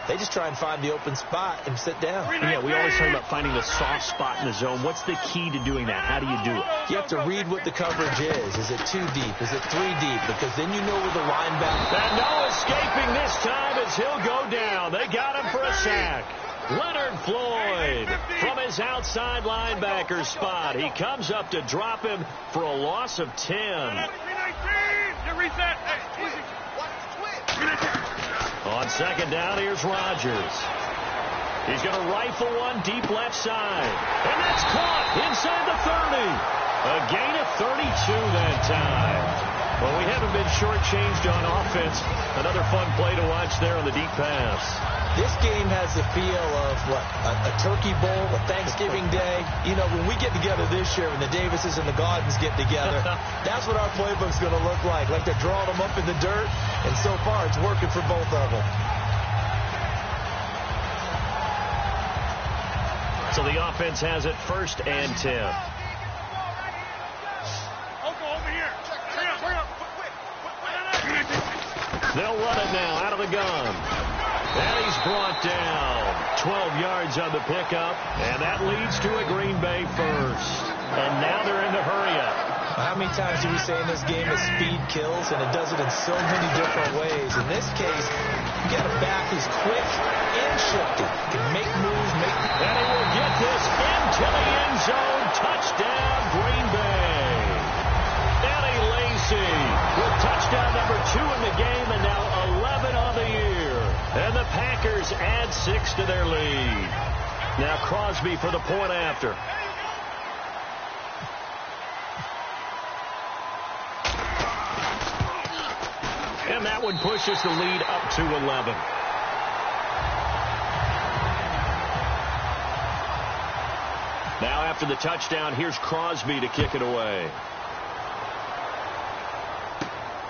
they just try and find the open spot and sit down. Yeah, we always talk about finding the soft spot in the zone. What's the key to doing that? How do you do it? You have to read what the coverage is. Is it 2 deep? Is it 3 deep? Because then you know where the linebacker... And no escaping this time as he'll go down. They got him for a sack. Leonard Floyd from his outside linebacker spot. He comes up to drop him for a loss of 10. On second down, here's Rodgers. He's going to rifle one deep left side. And that's caught inside the 30. A gain of 32 that time. Well, we haven't been shortchanged on offense. Another fun play to watch there on the deep pass. This game has the feel of, a turkey bowl, a Thanksgiving Day. When we get together this year, when the Davises and the Gaudens get together, that's what our playbook's going to look like. Like they're drawing them up in the dirt, and so far it's working for both of them. So the offense has it 1st and 10. They'll run it now out of the gun. And he's brought down. 12 yards on the pickup. And that leads to a Green Bay first. And now they're in the hurry-up. How many times do we say in this game that speed kills? And it does it in so many different ways. In this case, you got a back who's quick and shifty. Can make moves, And he will get this into the end zone. Touchdown, Green Bay. Danny Lacey with touchdown number 2 in the game, and now 11 on the year. And the Packers add 6 to their lead. Now Crosby for the point after. And that one pushes the lead up to 11. Now after the touchdown, here's Crosby to kick it away.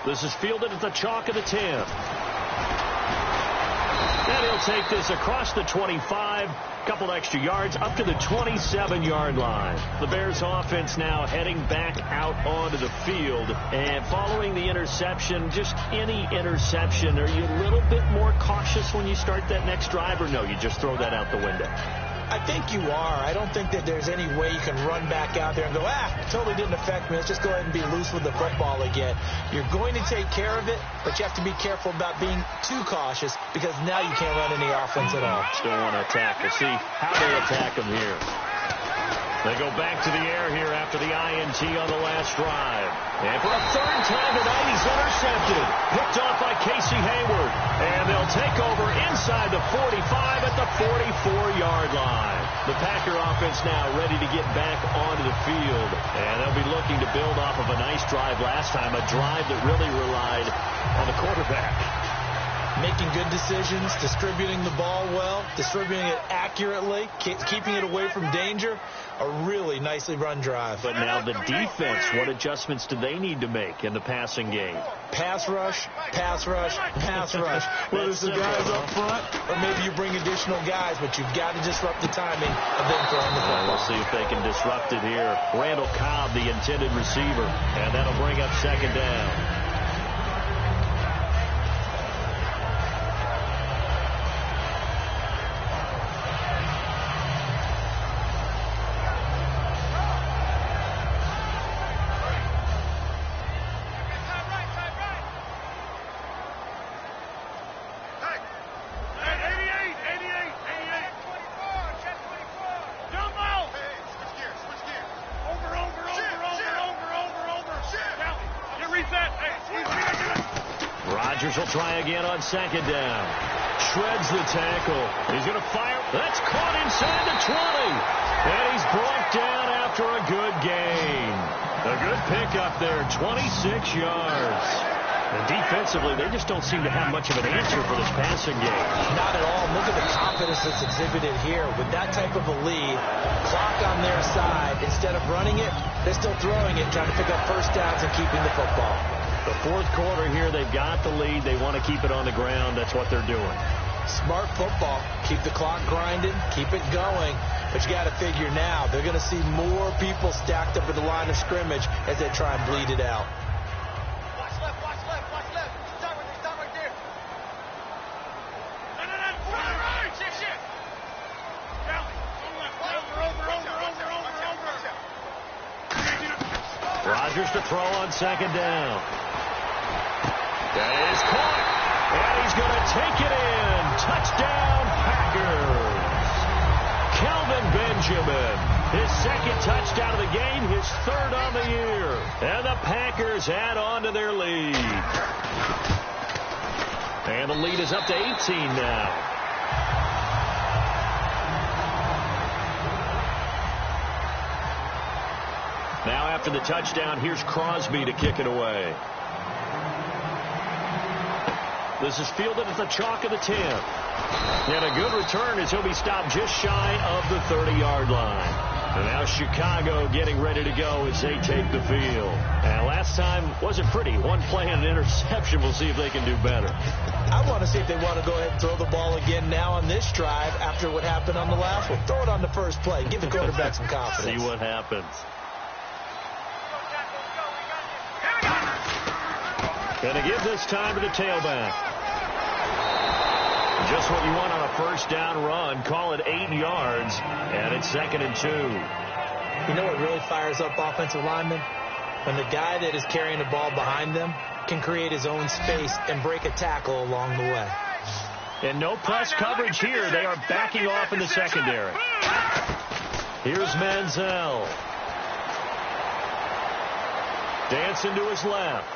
This is fielded at the chalk of the 10. And he'll take this across the 25, couple extra yards, up to the 27-yard line. The Bears offense now heading back out onto the field. And following the interception, just any interception, are you a little bit more cautious when you start that next drive, or no, you just throw that out the window? I think you are. I don't think that there's any way you can run back out there and go, it totally didn't affect me. Let's just go ahead and be loose with the football again. You're going to take care of it, but you have to be careful about being too cautious because now you can't run any offense at all. Still want to attack. We'll see how they attack them here. They go back to the air here after the INT on the last drive. And for a third time tonight, he's intercepted. Picked off by Casey Hayward. And they'll take over inside the 45 at the 44-yard line. The Packer offense now ready to get back onto the field. And they'll be looking to build off of a nice drive last time, a drive that really relied on the quarterback. Making good decisions, distributing the ball well, distributing it accurately, keeping it away from danger. A really nicely run drive. But now the defense, what adjustments do they need to make in the passing game? Pass rush, pass rush, pass rush. Whether it's the guys up front or maybe you bring additional guys, but you've got to disrupt the timing of them throwing the football. We'll see if they can disrupt it here. Randall Cobb, the intended receiver, and that'll bring up second down. Will try again on second down. Shreds the tackle. He's going to fire. That's caught inside the 20. And he's brought down after a good gain. A good pickup there, 26 yards. And defensively, they just don't seem to have much of an answer for this passing game. Not at all. Look at the confidence that's exhibited here. With that type of a lead, clock on their side, instead of running it, they're still throwing it, trying to pick up first downs and keeping the football. The fourth quarter here, they've got the lead. They want to keep it on the ground. That's what they're doing. Smart football. Keep the clock grinding. Keep it going. But you got to figure now, they're going to see more people stacked up at the line of scrimmage as they try and bleed it out. Watch left, watch left, watch left. Stop right there. No. Right. Shift. Down. Over. Rodgers to throw on second down. That is caught. And he's going to take it in. Touchdown, Packers. Kelvin Benjamin. His second touchdown of the game, his third on the year. And the Packers add on to their lead. And the lead is up to 18 now. Now after the touchdown, here's Crosby to kick it away. This is fielded at the chalk of the 10. And a good return as he'll be stopped just shy of the 30-yard line. And now Chicago getting ready to go as they take the field. And last time wasn't pretty. One play and an interception. We'll see if they can do better. I want to see if they want to go ahead and throw the ball again now on this drive after what happened on the last one. Throw it on the first play. Give the quarterback some confidence. See what happens. Going to give this time to the tailback. Just what you want on a first down run. Call it 8 yards, and it's 2nd and 2. You know what really fires up offensive linemen? When the guy that is carrying the ball behind them can create his own space and break a tackle along the way. And no press coverage here. They are backing off in the secondary. Here's Manziel. Dancing to his left.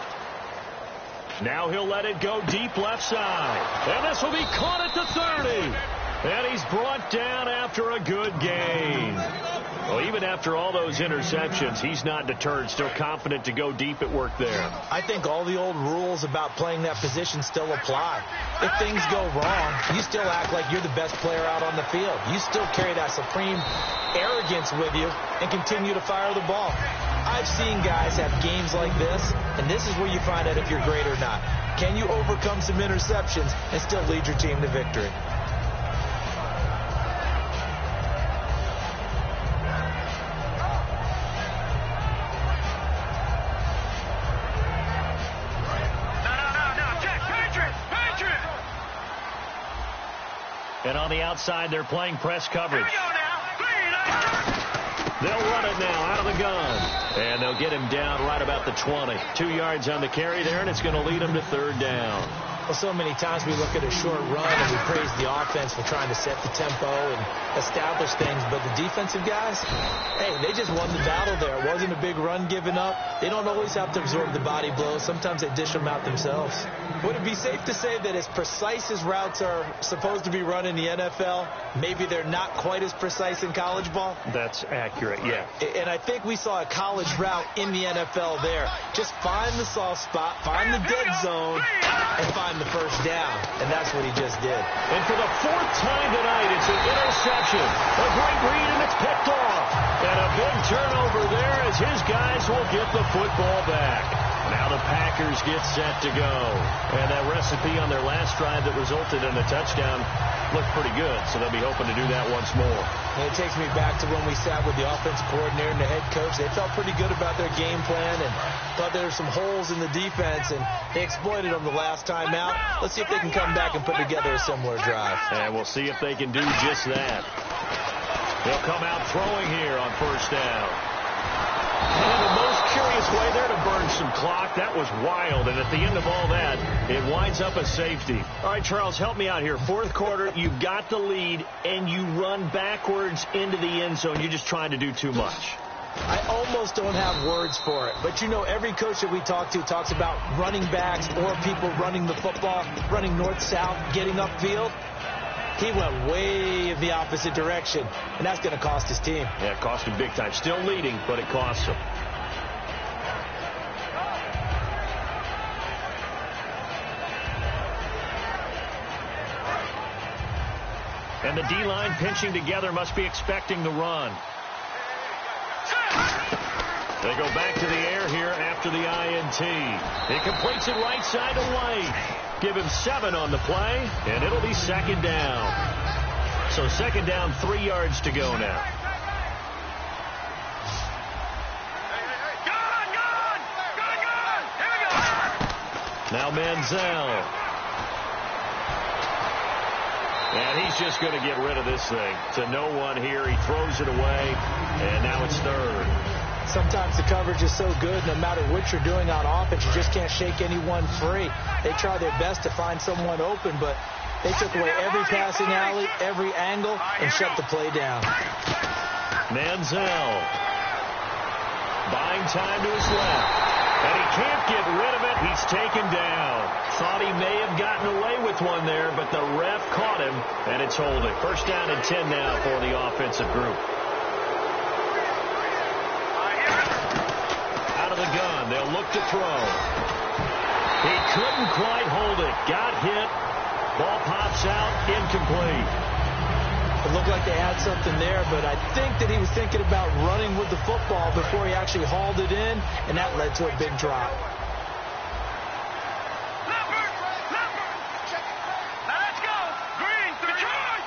Now he'll let it go deep left side. And this will be caught at the 30. And he's brought down after a good gain. Well, even after all those interceptions, he's not deterred, still confident to go deep at work there. I think all the old rules about playing that position still apply. If things go wrong, you still act like you're the best player out on the field. You still carry that supreme arrogance with you and continue to fire the ball. I've seen guys have games like this, and this is where you find out if you're great or not. Can you overcome some interceptions and still lead your team to victory? And on the outside, they're playing press coverage. They'll run it now out of the gun. And they'll get him down right about the 20. 2 yards on the carry there, and it's going to lead him to 3rd down. Well, so many times we look at a short run and we praise the offense for trying to set the tempo and establish things. But the defensive guys, hey, they just won the battle there. It wasn't a big run given up. They don't always have to absorb the body blows. Sometimes they dish them out themselves. Would it be safe to say that as precise as routes are supposed to be run in the NFL, maybe they're not quite as precise in college ball? That's accurate, yeah. And I think we saw a college route in the NFL there. Just find the soft spot, find the dead zone, and find the first down. And that's what he just did. And for the fourth time tonight, it's an interception. A great read, and it's picked off. And a big turnover there as his guys will get the football back. Now the Packers get set to go. And that recipe on their last drive that resulted in a touchdown looked pretty good, so they'll be hoping to do that once more. And it takes me back to when we sat with the offensive coordinator and the head coach. They felt pretty good about their game plan and thought there were some holes in the defense, and they exploited them the last time out. Let's see if they can come back and put together a similar drive. And we'll see if they can do just that. They'll come out throwing here on first down. And the most curious way there to burn some clock. That was wild. And at the end of all that, it winds up a safety. All right, Charles, help me out here. Fourth quarter, you've got the lead, and you run backwards into the end zone. You're just trying to do too much. I almost don't have words for it. But, you know, every coach that we talk to talks about running backs or people running the football, running north-south, getting upfield. He went way in the opposite direction, and that's going to cost his team. Yeah, it cost him big time. Still leading, but it costs him. And the D-line pinching together must be expecting the run. They go back to the air here after the INT. He completes it right side away. Give him 7 on the play, and it'll be second down. So second down, 3 yards to go now. Now Manziel. And he's just going to get rid of this thing to no one here. He throws it away, and now it's third. Sometimes the coverage is so good, no matter what you're doing on offense, you just can't shake anyone free. They try their best to find someone open, but they took away every passing alley, every angle, and shut the play down. Manziel buying time to his left, and he can't get rid of it. He's taken down. Thought he may have gotten away with one there, but the ref caught him, and it's holding. First down and 10 now for the offensive group. The gun. They'll look to throw. He couldn't quite hold it. Got hit. Ball pops out. Incomplete. It looked like they had something there, but I think that he was thinking about running with the football before he actually hauled it in, and that led to a big drop. Let's go. Green. Detroit.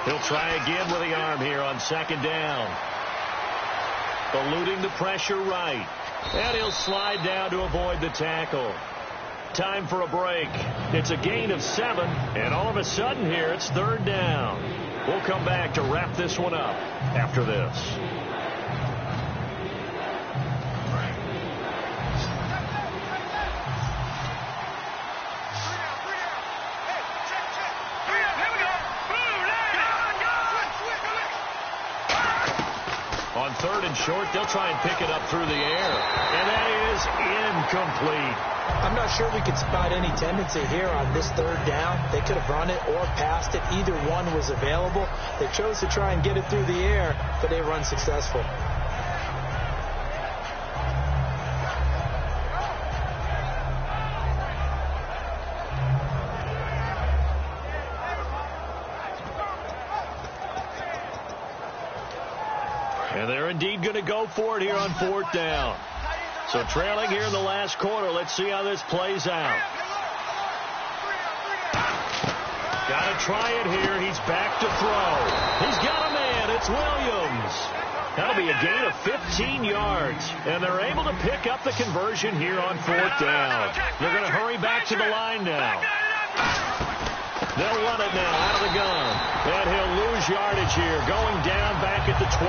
He'll try again with the arm here on second down. Eluding the pressure right. And he'll slide down to avoid the tackle. Time for a break. It's a gain of 7. And all of a sudden here, it's third down. We'll come back to wrap this one up after this. On third and short, they'll try and pick it up through the air. And that is incomplete. I'm not sure we could spot any tendency here on this third down. They could have run it or passed it. Either one was available. They chose to try and get it through the air, but they were unsuccessful. And they're indeed going to go for it here on fourth down. So trailing here in the last quarter. Let's see how this plays out. Got to try it here. He's back to throw. He's got a man. It's Williams. That'll be a gain of 15 yards. And they're able to pick up the conversion here on fourth down. They're going to hurry back to the line now. They'll run it now out of the gun. And he'll lose yardage here. Going down back at the 28.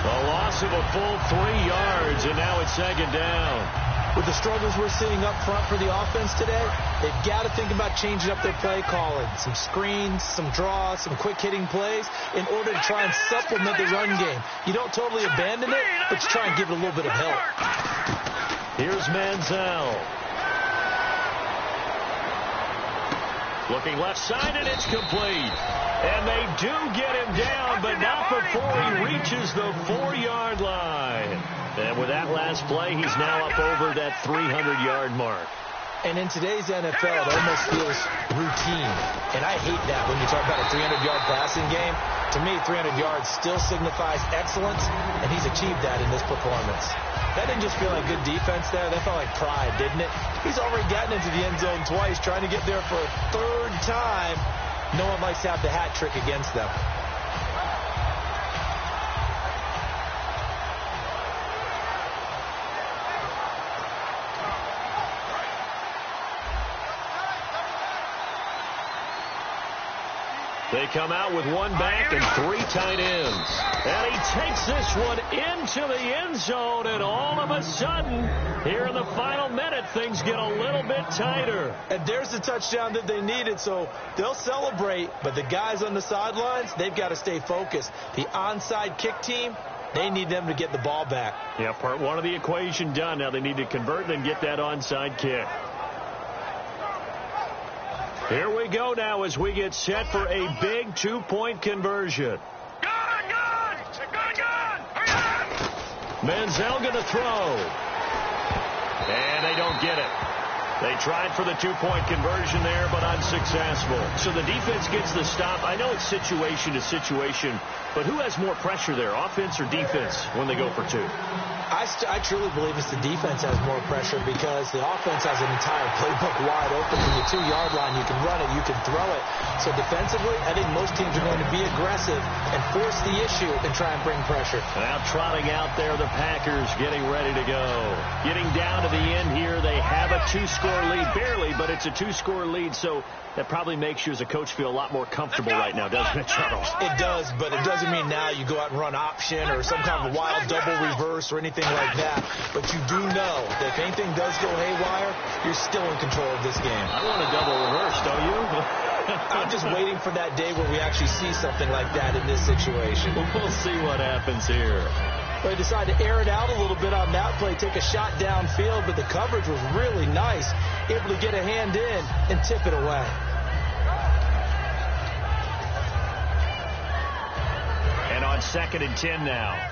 A loss of a full 3 yards. And now it's second down. With the struggles we're seeing up front for the offense today, they've got to think about changing up their play calling. Some screens, some draws, some quick-hitting plays in order to try and supplement the run game. You don't totally abandon it, but you try and give it a little bit of help. Here's Manziel. Looking left side, and it's complete. And they do get him down, but not before he reaches the 4-yard line. And with that last play, he's now up over that 300-yard mark. And in today's NFL, it almost feels routine. And I hate that when you talk about a 300-yard passing game. To me, 300 yards still signifies excellence, and he's achieved that in this performance. That didn't just feel like good defense there. That felt like pride, didn't it? He's already gotten into the end zone twice, trying to get there for a third time. No one likes to have the hat trick against them. They come out with one back and 3 tight ends. And he takes this one into the end zone, and all of a sudden, here in the final minute, things get a little bit tighter. And there's the touchdown that they needed, so they'll celebrate. But the guys on the sidelines, they've got to stay focused. The onside kick team, they need them to get the ball back. Yeah, part one of the equation done. Now they need to convert and get that onside kick. Here we go now as we get set for a big 2-point conversion. Manziel going to throw. And they don't get it. They tried for the 2-point conversion there, but unsuccessful. So the defense gets the stop. I know it's situation to situation, but who has more pressure there, offense or defense, when they go for 2? I truly believe it's the defense has more pressure because the offense has an entire playbook wide open from the 2-yard line. You can run it, you can throw it. So defensively, I think most teams are going to be aggressive and force the issue and try and bring pressure. Now trotting out there, the Packers getting ready to go. Getting down to the end here, they have a 2-score lead, barely, but it's a 2-score lead, so that probably makes you as a coach feel a lot more comfortable right now, doesn't it, Charles? It does, but it doesn't mean now you go out and run option or some kind of wild double reverse or anything like that. But you do know that if anything does go haywire, you're still in control of this game. I want a double reverse, don't you? I'm just waiting for that day where we actually see something like that in this situation. We'll see what happens here. They decided to air it out a little bit on that play, take a shot downfield, but the coverage was really nice, able to get a hand in and tip it away. And on 2nd and 10 now.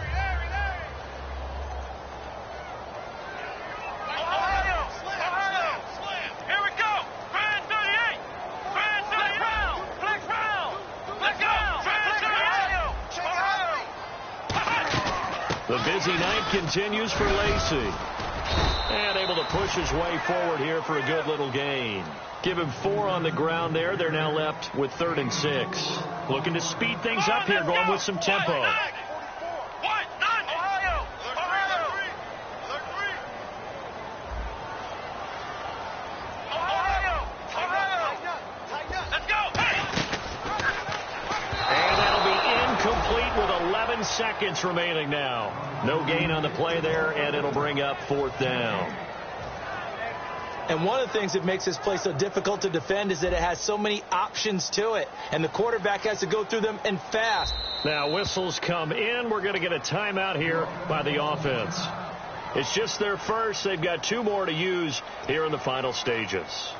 The busy night continues for Lacey. And able to push his way forward here for a good little gain. Give him 4 on the ground there. They're now left with 3rd and 6. Looking to speed things up here, going with some tempo. Seconds remaining now. No gain on the play there, and it'll bring up 4th down. And one of the things that makes this play so difficult to defend is that it has so many options to it, and the quarterback has to go through them and fast. Now whistles come in. We're going to get a timeout here by the offense. It's just their first. They've got 2 more to use here in the final stages.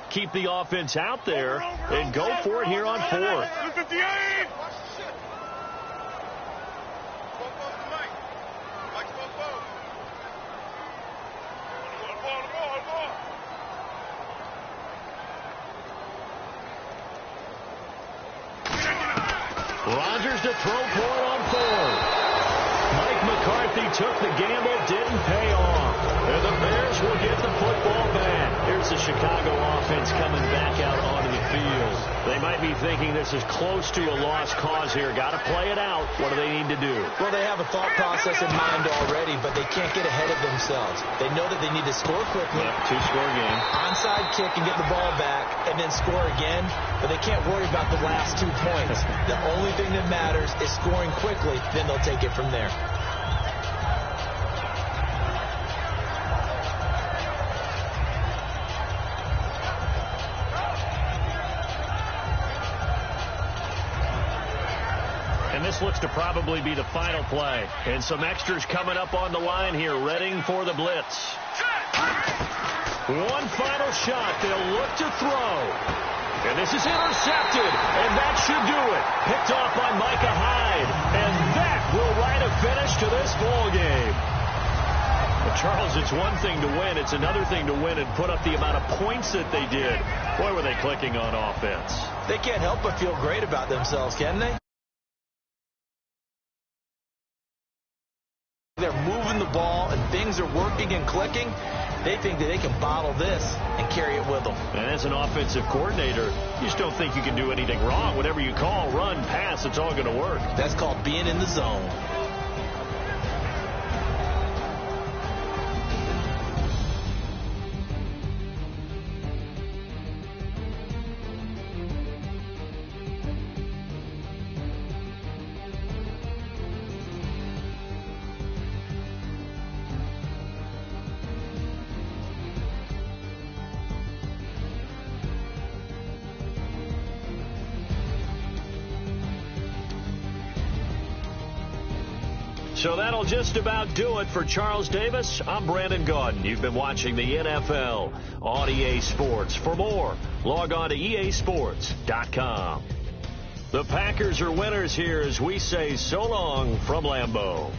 Keep the offense out there and go for it here on 4th. Rodgers to throw for it on 4th. Mike McCarthy took the gamble, didn't pay off. And the Bears will get the football back. Here's It's the Chicago offense coming back out onto the field. They might be thinking this is close to a lost cause here. Got to play it out. What do they need to do? Well, they have a thought process in mind already, but they can't get ahead of themselves. They know that they need to score quickly. Yep, two-score game. Onside kick and get the ball back and then score again, but they can't worry about the last 2 points. The only thing that matters is scoring quickly, then they'll take it from there. And this looks to probably be the final play. And some extras coming up on the line here, readying for the blitz. One final shot. They'll look to throw. And this is intercepted. And that should do it. Picked off by Micah Hyde. And that will write a finish to this ball game. Well, Charles, it's one thing to win. It's another thing to win and put up the amount of points that they did. Boy, were they clicking on offense. They can't help but feel great about themselves, can they? They're moving the ball and things are working and clicking. They think that they can bottle this and carry it with them. And as an offensive coordinator, you just don't think you can do anything wrong. Whatever you call, run, pass, it's all going to work. That's called being in the zone. So that'll just about do it for Charles Davis. I'm Brandon Gaudin. You've been watching the NFL on EA Sports. For more, log on to easports.com. The Packers are winners here as we say so long from Lambeau.